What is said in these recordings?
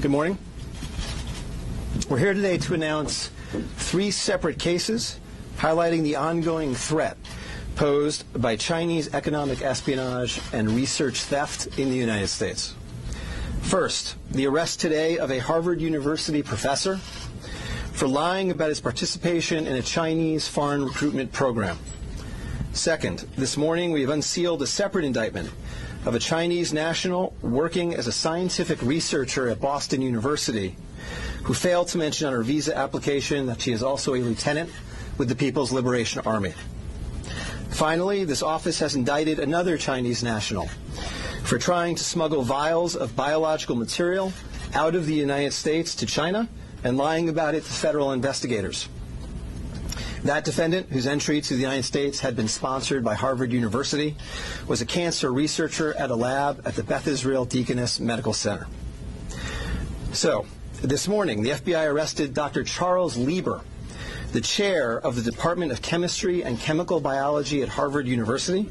Good morning. We're here today to announce 3 separate cases highlighting the ongoing threat posed by Chinese economic espionage and research theft in the United States. First, the arrest today of a Harvard University professor for lying about his participation in a Chinese foreign recruitment program. Second, this morning we have unsealed a separate indictment of a Chinese national working as a scientific researcher at Boston University who failed to mention on her visa application that she is also a lieutenant with the People's Liberation Army. Finally, this office has indicted another Chinese national for trying to smuggle vials of biological material out of the United States to China and lying about it to federal investigators. That defendant, whose entry to the United States had been sponsored by Harvard University, was a cancer researcher at a lab at the Beth Israel Deaconess Medical Center. So, this morning, the FBI arrested Dr. Charles Lieber, the chair of the Department of Chemistry and Chemical Biology at Harvard University,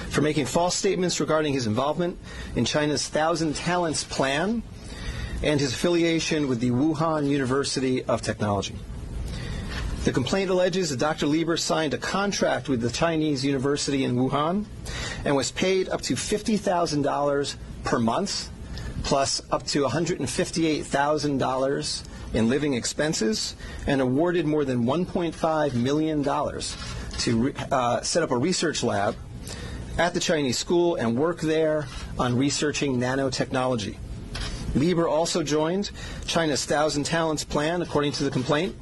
for making false statements regarding his involvement in China's Thousand Talents Plan and his affiliation with the Wuhan University of Technology. The complaint alleges that Dr. Lieber signed a contract with the Chinese university in Wuhan and was paid up to $50,000 per month, plus up to $158,000 in living expenses, and awarded more than $1.5 million to set up a research lab at the Chinese school and work there on researching nanotechnology. Lieber also joined China's Thousand Talents Plan, according to the complaint,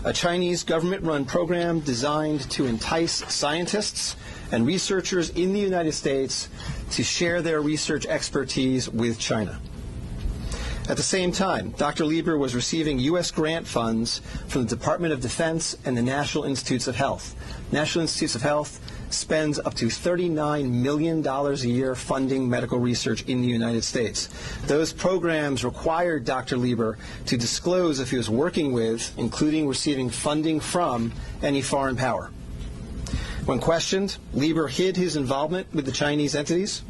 a Chinese government-run program designed to entice scientists and researchers in the United States to share their research expertise with China. At the same time, Dr. Lieber was receiving U.S. grant funds from the Department of Defense and the National Institutes of Health. National Institutes of Health spends up to $39 million a year funding medical research in the United States. Those programs required Dr. Lieber to disclose if he was working with, including receiving funding from, any foreign power. When questioned, Lieber hid his involvement with the Chinese entities,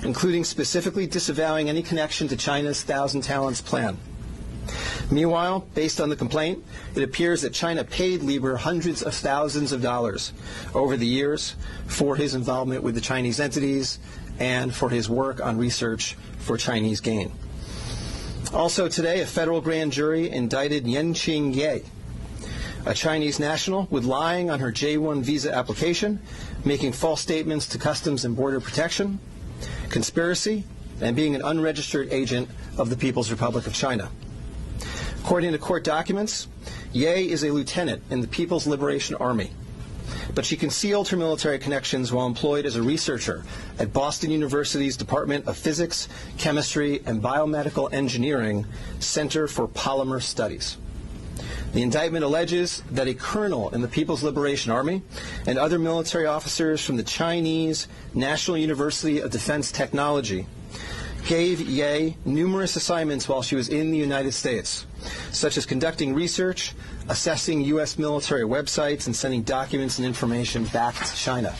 including specifically disavowing any connection to China's Thousand Talents Plan. Meanwhile, based on the complaint, it appears that China paid Lieber hundreds of thousands of dollars over the years for his involvement with the Chinese entities and for his work on research for Chinese gain. Also today, a federal grand jury indicted Yenqing Ye, a Chinese national, with lying on her J-1 visa application, making false statements to Customs and Border Protection, conspiracy, and being an unregistered agent of the People's Republic of China. According to court documents, Ye is a lieutenant in the People's Liberation Army, but she concealed her military connections while employed as a researcher at Boston University's Department of Physics, Chemistry, and Biomedical Engineering Center for Polymer Studies. The indictment alleges that a colonel in the People's Liberation Army and other military officers from the Chinese National University of Defense Technology gave Ye numerous assignments while she was in the United States, such as conducting research, assessing U.S. military websites, and sending documents and information back to China.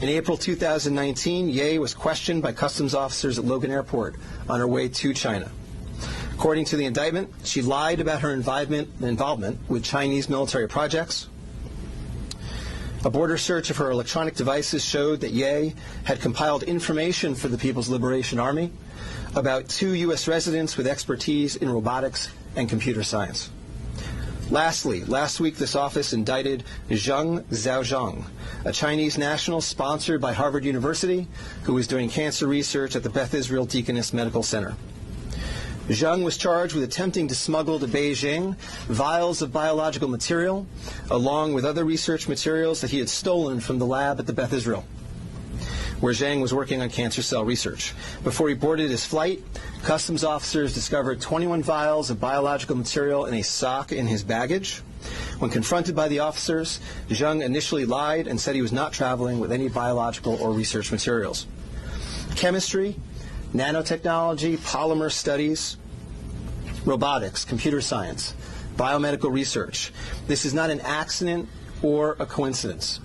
In April 2019, Ye was questioned by customs officers at Logan Airport on her way to China. According to the indictment, she lied about her involvement with Chinese military projects. A border search of her electronic devices showed that Ye had compiled information for the People's Liberation Army about 2 U.S. residents with expertise in robotics and computer science. Lastly, last week this office indicted Zheng Zhaozhang, a Chinese national sponsored by Harvard University who was doing cancer research at the Beth Israel Deaconess Medical Center. Zheng was charged with attempting to smuggle to Beijing vials of biological material, along with other research materials that he had stolen from the lab at the Beth Israel, where Zheng was working on cancer cell research. Before he boarded his flight, customs officers discovered 21 vials of biological material in a sock in his baggage. When confronted by the officers, Zheng initially lied and said he was not traveling with any biological or research materials. Chemistry, nanotechnology, polymer studies, robotics, computer science, biomedical research. This is not an accident or a coincidence.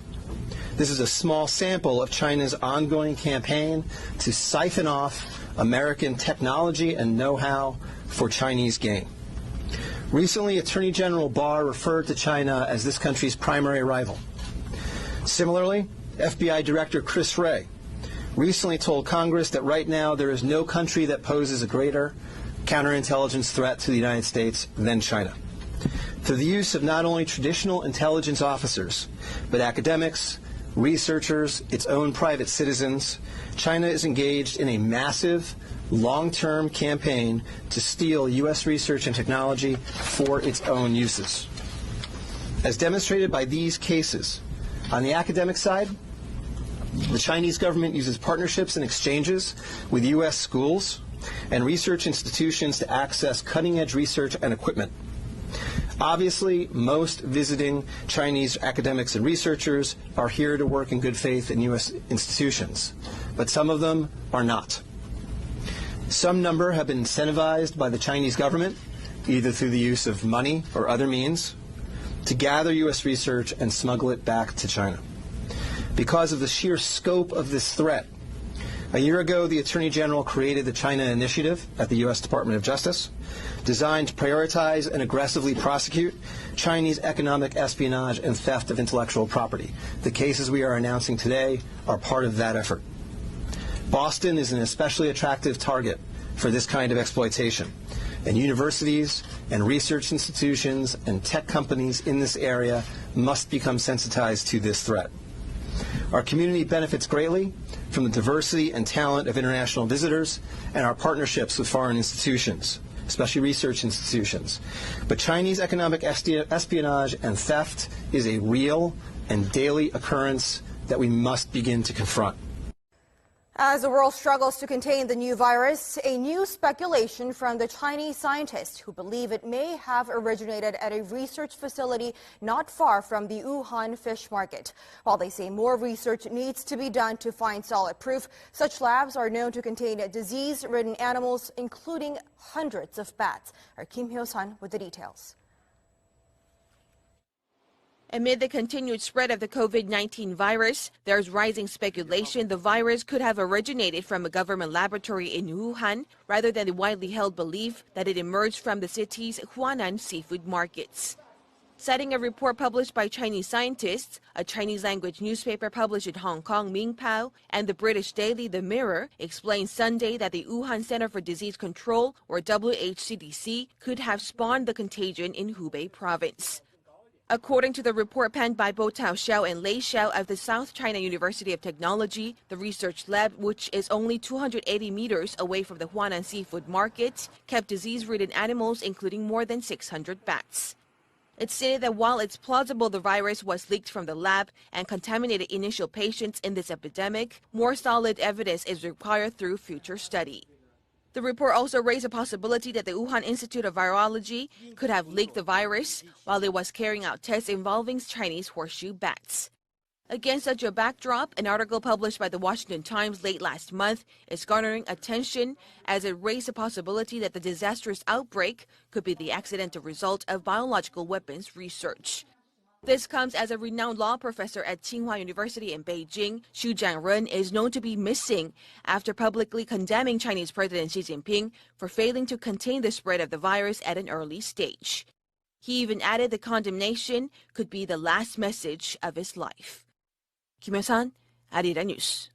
This is a small sample of China's ongoing campaign to siphon off American technology and know-how for Chinese gain. Recently, Attorney General Barr referred to China as this country's primary rival. Similarly, FBI Director Chris Wray recently told Congress that right now there is no country that poses a greater counterintelligence threat to the United States than China. Through the use of not only traditional intelligence officers, but academics, researchers, its own private citizens, China is engaged in a massive, long-term campaign to steal U.S. research and technology for its own uses. As demonstrated by these cases, on the academic side, the Chinese government uses partnerships and exchanges with U.S. schools and research institutions to access cutting-edge research and equipment. Obviously, most visiting Chinese academics and researchers are here to work in good faith in U.S. institutions, but some of them are not. Some number have been incentivized by the Chinese government, either through the use of money or other means, to gather U.S. research and smuggle it back to China. Because of the sheer scope of this threat, a year ago, the Attorney General created the China Initiative at the U.S. Department of Justice, designed to prioritize and aggressively prosecute Chinese economic espionage and theft of intellectual property. The cases we are announcing today are part of that effort. Boston is an especially attractive target for this kind of exploitation, and universities and research institutions and tech companies in this area must become sensitized to this threat. Our community benefits greatly from the diversity and talent of international visitors and our partnerships with foreign institutions, especially research institutions. But Chinese economic espionage and theft is a real and daily occurrence that we must begin to confront. As the world struggles to contain the new virus, a new speculation from the Chinese scientists who believe it may have originated at a research facility not far from the Wuhan fish market. While they say more research needs to be done to find solid proof, such labs are known to contain disease-ridden animals, including hundreds of bats. Our Kim Hyo-sun with the details. Amid the continued spread of the COVID-19 virus, there's rising speculation the virus could have originated from a government laboratory in Wuhan, rather than the widely held belief that it emerged from the city's Huanan seafood markets. Citing a report published by Chinese scientists, a Chinese-language newspaper published in Hong Kong, Mingpao, and the British daily The Mirror, explained Sunday that the Wuhan Center for Disease Control, or WHCDC, could have spawned the contagion in Hubei province. According to the report penned by Bo Tao Xiao and Lei Xiao of the South China University of Technology, the research lab, which is only 280 meters away from the Huanan seafood market, kept disease-ridden animals, including more than 600 bats. It stated that while it's plausible the virus was leaked from the lab and contaminated initial patients in this epidemic, more solid evidence is required through future study. The report also raised a possibility that the Wuhan Institute of Virology could have leaked the virus while it was carrying out tests involving Chinese horseshoe bats. Against such a backdrop, an article published by the Washington Times late last month is garnering attention as it raised a possibility that the disastrous outbreak could be the accidental result of biological weapons research. This comes as a renowned law professor at Tsinghua University in Beijing, Xu Jianren, is known to be missing after publicly condemning Chinese President Xi Jinping for failing to contain the spread of the virus at an early stage. He even added the condemnation could be the last message of his life. Kim Hyo-sun, Arirang News.